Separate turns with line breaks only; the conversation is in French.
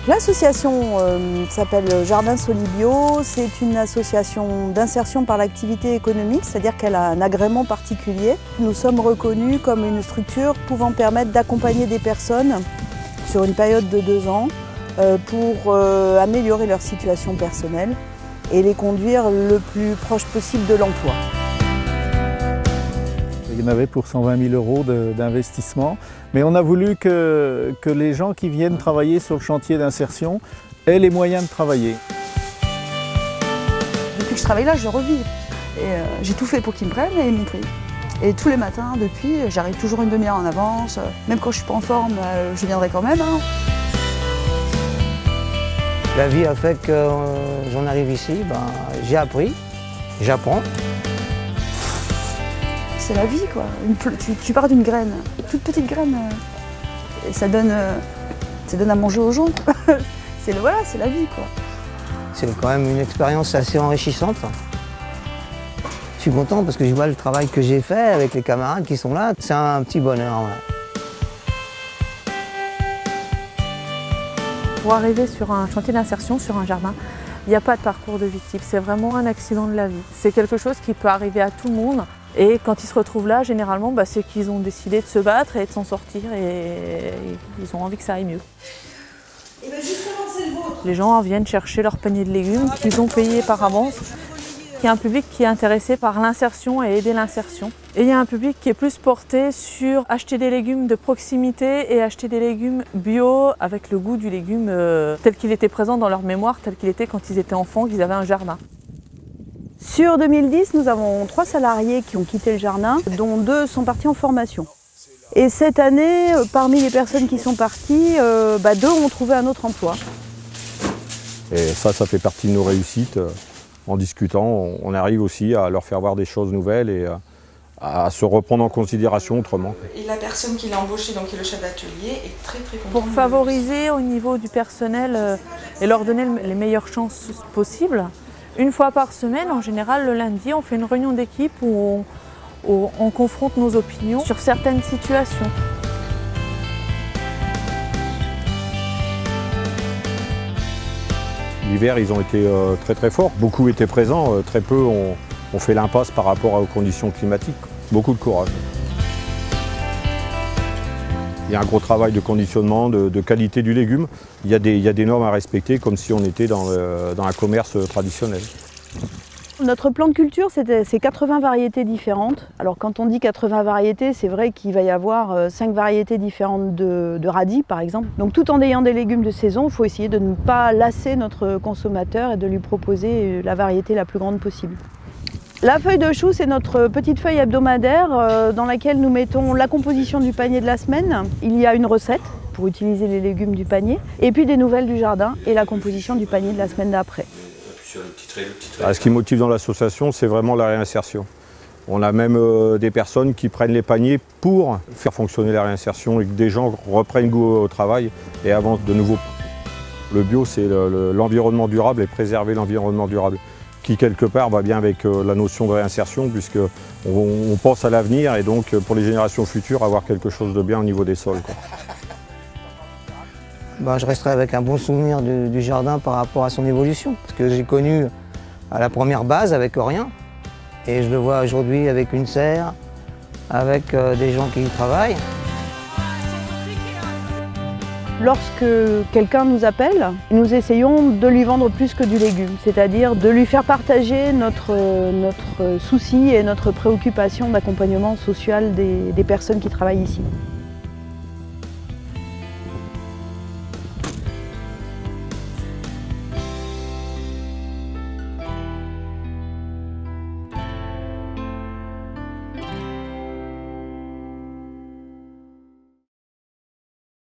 L'association s'appelle Jardin Solibio, c'est une association d'insertion par l'activité économique, c'est-à-dire qu'elle a un agrément particulier. Nous sommes reconnus comme une structure pouvant permettre d'accompagner des personnes sur une période de 2 ans pour améliorer leur situation personnelle et les conduire le plus proche possible de l'emploi.
Il y en avait pour 120 000 € d'investissement, mais on a voulu que les gens qui viennent travailler sur le chantier d'insertion aient les moyens de travailler.
Depuis que je travaille là, je revis. J'ai tout fait pour qu'ils me prennent et ils m'ont pris. Et tous les matins, depuis, j'arrive toujours une demi-heure en avance. Même quand je suis pas en forme, je viendrai quand même. Hein.
La vie a fait que j'en arrive ici, j'ai appris, j'apprends.
C'est la vie, quoi. Tu pars d'une graine, une toute petite graine, et ça donne à manger aux gens. Voilà, c'est la vie, quoi.
C'est quand même une expérience assez enrichissante. Je suis content parce que je vois le travail que j'ai fait avec les camarades qui sont là. C'est un petit bonheur. Ouais.
Pour arriver sur un chantier d'insertion, sur un jardin, il n'y a pas de parcours de victime. C'est vraiment un accident de la vie. C'est quelque chose qui peut arriver à tout le monde. Et quand ils se retrouvent là, généralement, c'est qu'ils ont décidé de se battre et de s'en sortir et ils ont envie que ça aille mieux.
Et bien justement, c'est le vôtre.
Les gens viennent chercher leur panier de légumes qu'ils ont payé par avance. Il y a un public qui est intéressé par l'insertion et aider l'insertion. Et il y a un public qui est plus porté sur acheter des légumes de proximité et acheter des légumes bio avec le goût du légume tel qu'il était présent dans leur mémoire, tel qu'il était quand ils étaient enfants, qu'ils avaient un jardin.
Sur 2010, nous avons 3 salariés qui ont quitté le jardin, dont 2 sont partis en formation. Et cette année, parmi les personnes qui sont parties, 2 ont trouvé un autre emploi.
Et ça fait partie de nos réussites. En discutant, on arrive aussi à leur faire voir des choses nouvelles et à se reprendre en considération autrement.
Et la personne qui l'a embauché, donc qui est le chef d'atelier, est très contente.
Pour favoriser au niveau du personnel et leur donner les meilleures chances possibles, une fois par semaine, en général le lundi, on fait une réunion d'équipe où on confronte nos opinions sur certaines situations.
L'hiver, ils ont été très forts. Beaucoup étaient présents, très peu ont fait l'impasse par rapport aux conditions climatiques. Beaucoup de courage. Il y a un gros travail de conditionnement, de qualité du légume. Il y a des normes à respecter comme si on était dans un commerce traditionnel.
Notre plan de culture, c'est 80 variétés différentes. Alors quand on dit 80 variétés, c'est vrai qu'il va y avoir 5 variétés différentes de radis par exemple. Donc tout en ayant des légumes de saison, il faut essayer de ne pas lasser notre consommateur et de lui proposer la variété la plus grande possible. La feuille de chou, c'est notre petite feuille hebdomadaire dans laquelle nous mettons la composition du panier de la semaine. Il y a une recette pour utiliser les légumes du panier, et puis des nouvelles du jardin et la composition du panier de la semaine d'après.
Ce qui motive dans l'association, c'est vraiment la réinsertion. On a même des personnes qui prennent les paniers pour faire fonctionner la réinsertion et que des gens reprennent goût au travail et avancent de nouveau. Le bio, c'est l'environnement durable et préserver l'environnement durable, qui quelque part va bien avec la notion de réinsertion, puisqu'on pense à l'avenir et donc pour les générations futures avoir quelque chose de bien au niveau des sols, quoi.
Je resterai avec un bon souvenir du jardin par rapport à son évolution, parce que j'ai connu à la première base avec rien, et je le vois aujourd'hui avec une serre, avec des gens qui y travaillent.
Lorsque quelqu'un nous appelle, nous essayons de lui vendre plus que du légume, c'est-à-dire de lui faire partager notre souci et notre préoccupation d'accompagnement social des personnes qui travaillent ici.